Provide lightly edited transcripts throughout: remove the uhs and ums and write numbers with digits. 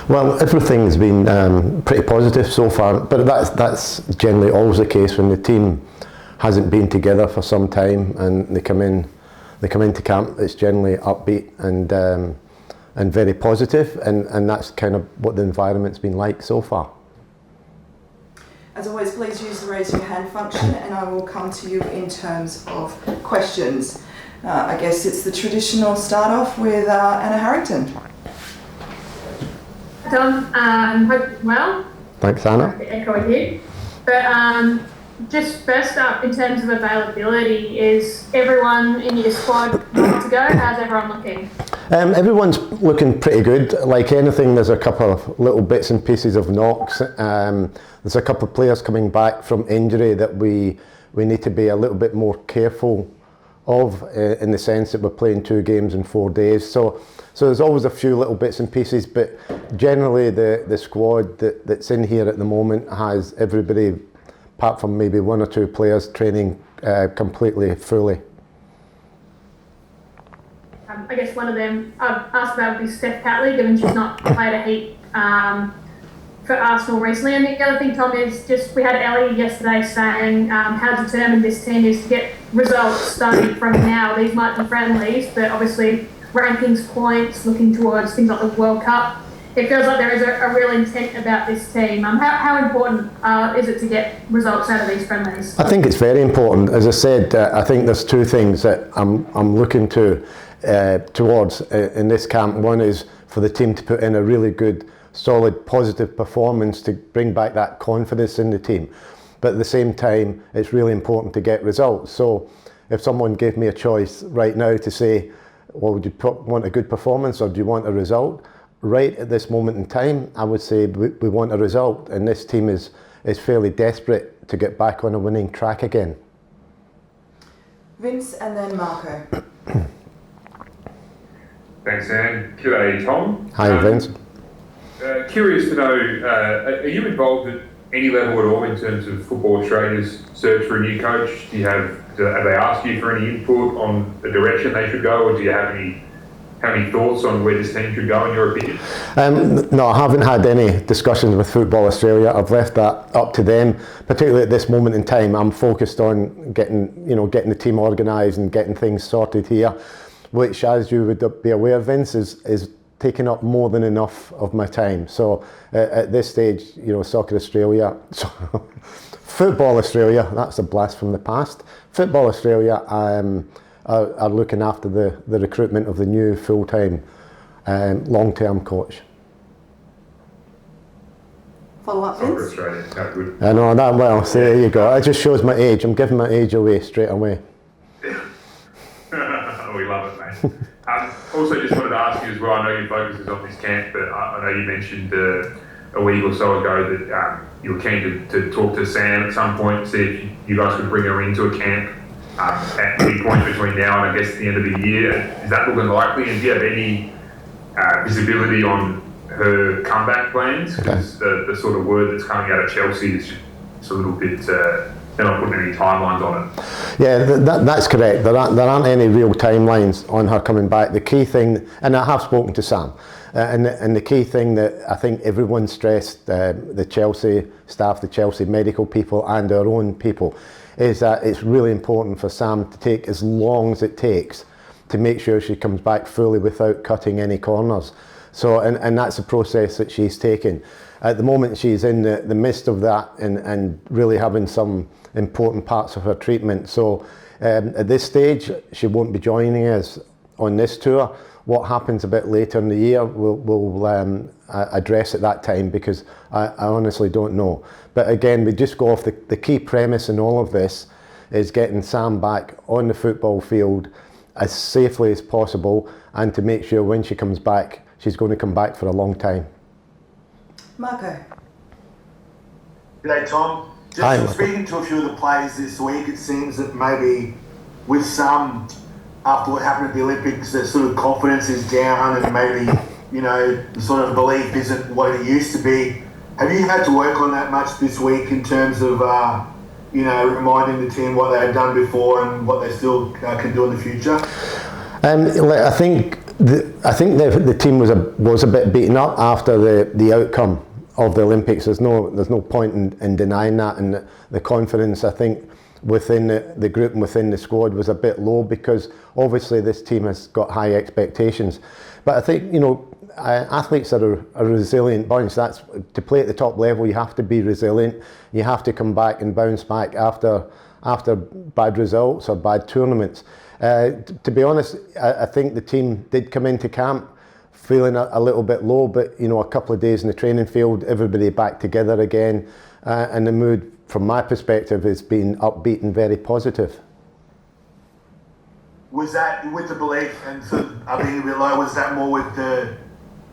Well, everything's been pretty positive so far, but that's generally always the case when the team hasn't been together for some time and they come into camp. It's generally upbeat and very positive, and that's kind of what the environment's been like so far. As always, please use the raise your hand function, and I will come to you in terms of questions. I guess it's the traditional start off with Anna Harrington. Tom, hope you're well. Thanks, Anna. Echo here. But just first up, in terms of availability, is everyone in your squad ready to go? How's everyone looking? Everyone's looking pretty good. Like anything, there's a couple of little bits and pieces of knocks. There's a couple of players coming back from injury that we need to be a little bit more careful of, in the sense that we're playing 2 games in 4 days. So there's always a few little bits and pieces, but generally the squad that's in here at the moment has everybody, apart from maybe 1 or 2 players, training completely fully. I guess one of them I've asked about would be Steph Catley, given she's not played a heap for Arsenal recently. And the other thing, Tom, is just we had Ellie yesterday saying how determined this team is to get results starting from now. These might be friendlies, but obviously rankings, points, looking towards things like the World Cup. It feels like there is a real intent about this team. How important is it to get results out of these friendlies? I think it's very important. As I said, I think there's 2 things that I'm looking towards in this camp. One is for the team to put in a really good, solid, positive performance to bring back that confidence in the team. But at the same time, it's really important to get results. So if someone gave me a choice right now to say, well, would you want a good performance or do you want a result? Right at this moment in time, I would say we want a result, and this team is fairly desperate to get back on a winning track again. Vince and then Marco. Thanks, Anne. G'day, Tom. Hi, Vince. Curious to know, are you involved at any level at all in terms of Football Australia's search for a new coach? Have they asked you for any input on the direction they should go, or do you have any thoughts on where this team should go, in your opinion? No, I haven't had any discussions with Football Australia. I've left that up to them. Particularly at this moment in time, I'm focused on getting the team organised and getting things sorted here, which, as you would be aware, Vince, is taking up more than enough of my time. So at this stage, Football Australia, that's a blast from the past. Football Australia are looking after the recruitment of the new full-time long-term coach. Follow up, Vince? Australia, no good. I know that well, so there you go. It just shows my age. I'm giving my age away straight away. We love it, mate. Also, just wanted to ask you as well, I know your focus is on this camp, but I know you mentioned a week or so ago that you were keen to talk to Sam at some point, see if you guys could bring her into a camp at any point between now and I guess the end of the year. Is that looking likely, and do you have any visibility on her comeback plans? Because the sort of word that's coming out of Chelsea is just a little bit, they're not putting any timelines on it. Yeah, that's correct. There aren't any real timelines on her coming back. The key thing, and I have spoken to Sam, and the key thing that I think everyone stressed, the Chelsea staff, the Chelsea medical people and our own people, is that it's really important for Sam to take as long as it takes to make sure she comes back fully without cutting any corners. So, and that's a process that she's taken. At the moment, she's in the midst of that and really having some important parts of her treatment. So at this stage, she won't be joining us on this tour. What happens a bit later in the year, we'll address at that time, because I honestly don't know. But again, we just go off the key premise in all of this is getting Sam back on the football field as safely as possible, and to make sure when she comes back, she's going to come back for a long time. Marco. G'day, Tom. Just speaking to a few of the players this week, it seems that maybe with some, after what happened at the Olympics, their sort of confidence is down, and maybe, the sort of belief isn't what it used to be. Have you had to work on that much this week in terms of, reminding the team what they had done before and what they still can do in the future? I think I think the team was a bit beaten up after the outcome of the Olympics. There's no point in denying that, and the confidence, I think, within the group and within the squad was a bit low, because obviously this team has got high expectations. But I think, athletes are a resilient bunch. That's to play at the top level. You have to be resilient. You have to come back and bounce back after bad results or bad tournaments. To be honest, I think the team did come into camp feeling a little bit low, but a couple of days in the training field, everybody back together again, and the mood from my perspective has been upbeat and very positive. Was that with the belief and sort of being a bit low, was that more with the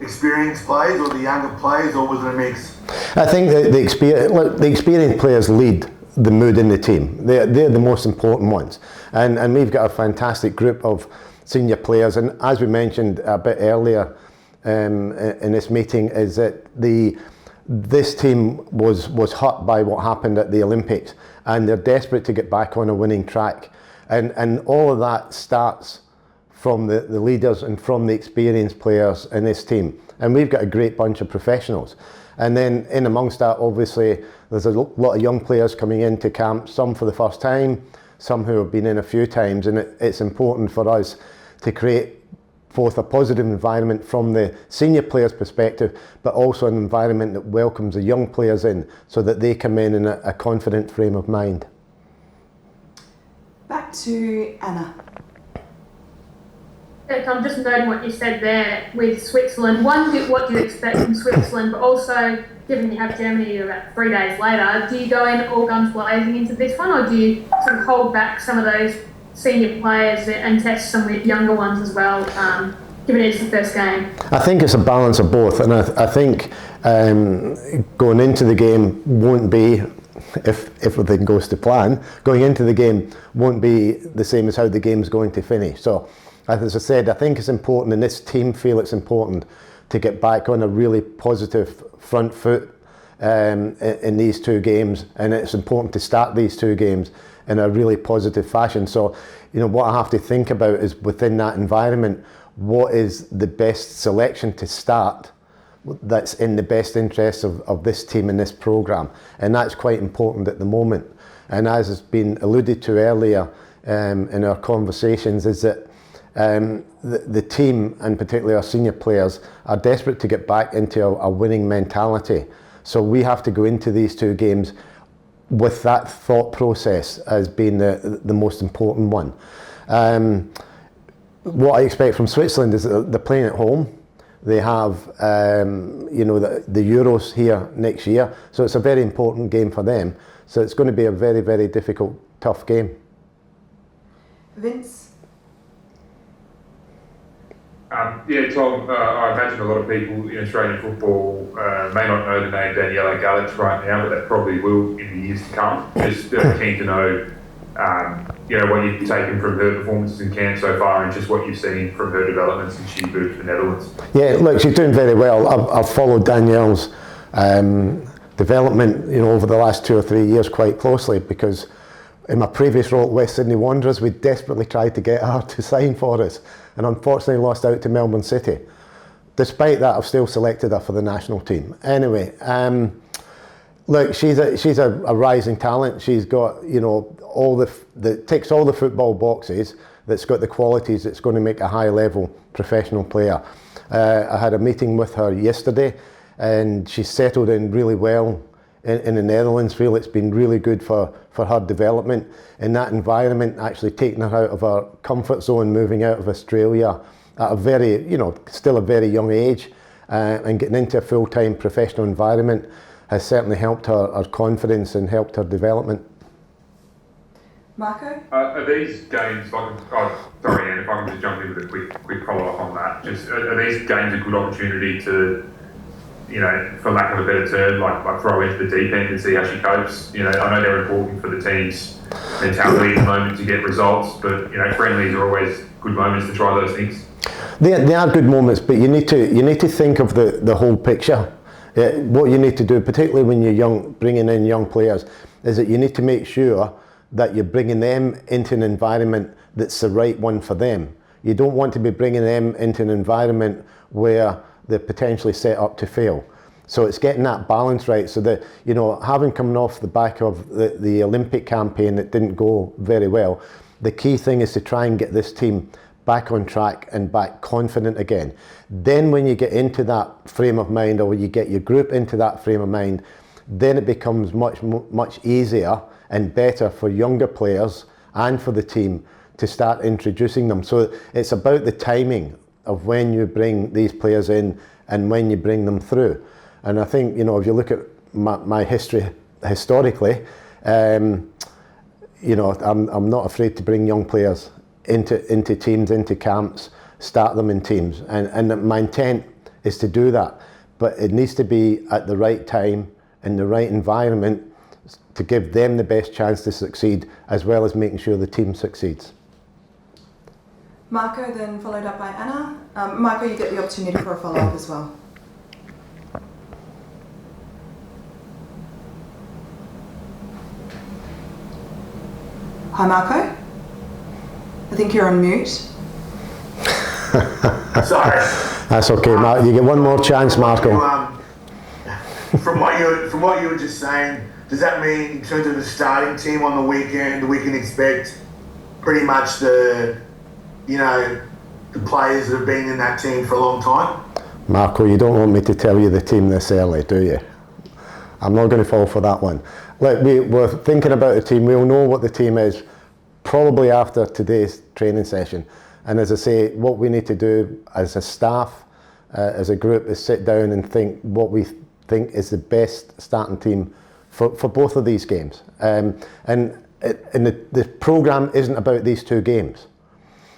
experienced players or the younger players, or was it a mix? I think that the experienced players lead the mood in the team. They're the most important ones. And we've got a fantastic group of senior players. And as we mentioned a bit earlier in this meeting, is that this team was hurt by what happened at the Olympics, and they're desperate to get back on a winning track. And all of that starts from the leaders and from the experienced players in this team. And we've got a great bunch of professionals. And then in amongst that, obviously, there's a lot of young players coming into camp, some for the first time, some who have been in a few times. And it's important for us to create both a positive environment from the senior players' perspective, but also an environment that welcomes the young players in so that they come in a confident frame of mind. Back to Anna. I'm just noting what you said there with Switzerland. One, what do you expect from Switzerland, but also, given you have Germany about 3 days later, do you go in all guns blazing into this one, or do you sort of hold back some of those senior players and test some younger ones as well, given it's the first game? I think it's a balance of both, and I think going into the game won't be, if everything goes to plan, going into the game won't be the same as how the game's going to finish. So, as I said, I think it's important, and this team feel it's important to get back on a really positive front foot in these two games, and it's important to start these two games in a really positive fashion. So, what I have to think about is within that environment, what is the best selection to start that's in the best interests of this team and this programme, and that's quite important at the moment. And as has been alluded to earlier in our conversations, is that the team, and particularly our senior players, are desperate to get back into a winning mentality. So we have to go into these two games with that thought process as being the most important one. What I expect from Switzerland is that they're playing at home. They have the Euros here next year, so it's a very important game for them. So it's going to be a very, very difficult, tough game. Vince? Tom, I imagine a lot of people in Australian football may not know the name Danielle Gall right now, but that probably will in the years to come. Just keen to know, what you've taken from her performances in camp so far, and just what you've seen from her development since she moved to the Netherlands. Yeah, look, she's doing very well. I've followed Danielle's development, over the last 2 or 3 years quite closely, because in my previous role at West Sydney Wanderers, we desperately tried to get her to sign for us, and unfortunately lost out to Melbourne City. Despite that, I've still selected her for the national team. Anyway, look, she's a rising talent. She's got all ticks all the football boxes. That's got the qualities that's going to make a high level professional player. I had a meeting with her yesterday, and she's settled in really well in the Netherlands. Feel it's been really good for her development in that environment, actually taking her out of her comfort zone, moving out of Australia at a very, still a very young age, and getting into a full-time professional environment has certainly helped her confidence and helped her development. Marco? Are these games, sorry Anne, if I can just jump in with a quick follow-up on that, are these games a good opportunity to, for lack of a better term, like throw into the deep end and see how she copes? I know they're important for the team's mentality at the moment to get results, but friendlies are always good moments to try those things. They are good moments, but you need to think of the whole picture. What you need to do, particularly when you're young, bringing in young players, is that you need to make sure that you're bringing them into an environment that's the right one for them. you don't want to be bringing them into an environment where they're potentially set up to fail. So it's getting that balance right, so that, you know, having coming off the back of the Olympic campaign that didn't go very well, the key thing is to try and get this team back on track and back confident again. Then when you get into that frame of mind, or you get your group into that frame of mind, then it becomes much easier and better for younger players and for the team to start introducing them. So it's about the timing of when you bring these players in and when you bring them through. And I think, you know, if you look at my history historically, you know, I'm not afraid to bring young players into teams, into camps, start them in teams. And my intent is to do that. But it needs to be at the right time, in the right environment, to give them the best chance to succeed, as well as making sure the team succeeds. Marco, then followed up by Anna. Marco, you get the opportunity for a follow-up as well. Hi, Marco. I think you're on mute. Sorry. That's okay, Mark. You get one more chance, Marco. From what you were just saying, does that mean in terms of the starting team on the weekend, we can expect pretty much the players that have been in that team for a long time? Marco, you don't want me to tell you the team this early, do you? I'm not going to fall for that one. Look, we're thinking about the team. We'll know what the team is probably after today's training session. And as I say, what we need to do as a staff, as a group, is sit down and think what we think is the best starting team for both of these games. And the programme isn't about these two games.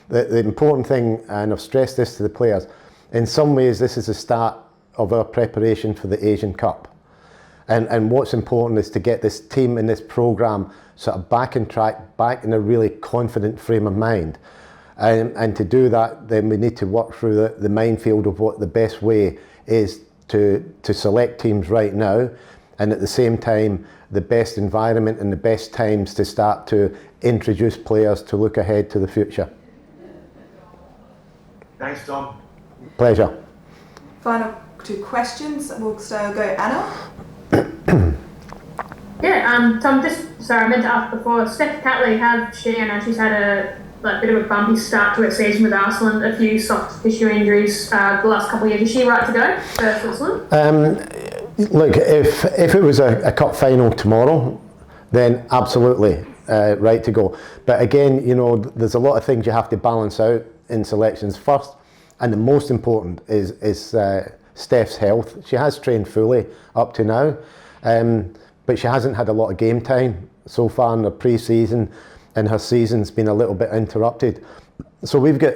The important thing, and I've stressed this to the players, in some ways this is the start of our preparation for the Asian Cup. And what's important is to get this team and this programme sort of back on track, back in a really confident frame of mind. And to do that, then we need to work through the minefield of what the best way is to select teams right now, and at the same time, the best environment and the best times to start to introduce players to look ahead to the future. Thanks, Tom. Pleasure. Final two questions. We'll go Anna. Yeah, Tom, I meant to ask before, Steph Catley, I know she's had a bit of a bumpy start to her season with Arsenal, a few soft tissue injuries the last couple of years. Is she right to go for Switzerland? Look, if it was a cup final tomorrow, then absolutely right to go. But again, you know, there's a lot of things you have to balance out in selections. First, and the most important, is Steph's health. She has trained fully up to now, but she hasn't had a lot of game time so far in the pre-season, and her season's been a little bit interrupted. So we've got,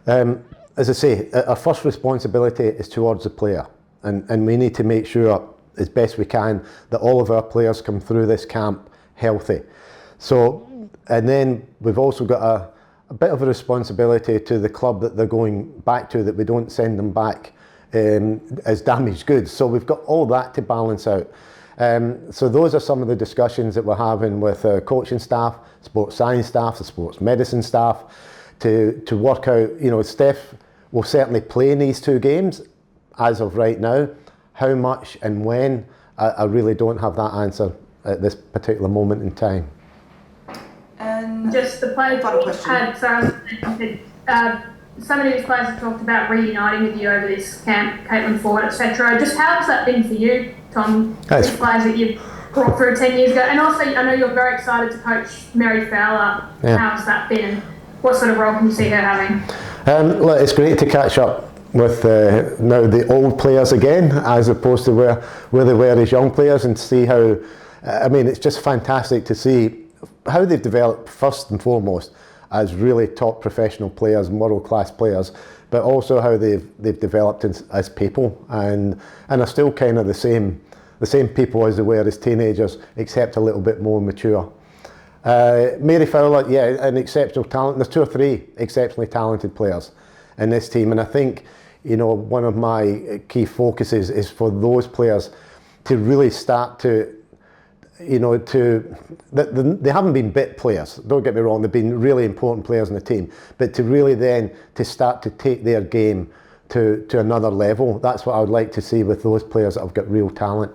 as I say, our first responsibility is towards the player, and we need to make sure as best we can that all of our players come through this camp healthy. So, and then we've also got a bit of a responsibility to the club that they're going back to, that we don't send them back as damaged goods. So we've got all that to balance out. So those are some of the discussions that we're having with coaching staff, sports science staff, the sports medicine staff, to work out, you know, Steph will certainly play in these two games as of right now. How much and when, I really don't have that answer at this particular moment in time. And just the players that we've had, some of these players have talked about reuniting with you over this camp, Caitlyn Ford, etc. Just how has that been for you, Tom? These players that you've brought through 10 years ago, and also I know you're very excited to coach Mary Fowler. Yeah. How's that been, and what sort of role can you see her having? Look, it's great to catch up with now the old players again, as opposed to where they were as young players, and see how, I mean, it's just fantastic to see how they've developed first and foremost as really top professional players, world-class players, but also how they've developed as people, and are still kind of the same people as they were as teenagers, except a little bit more mature. Mary Fowler, yeah, an exceptional talent. There's two or three exceptionally talented players in this team, and I think, you know, one of my key focuses is for those players to really start to you know, they haven't been bit players, don't get me wrong, they've been really important players in the team, but to really then to start to take their game to another level, that's what I would like to see with those players that have got real talent.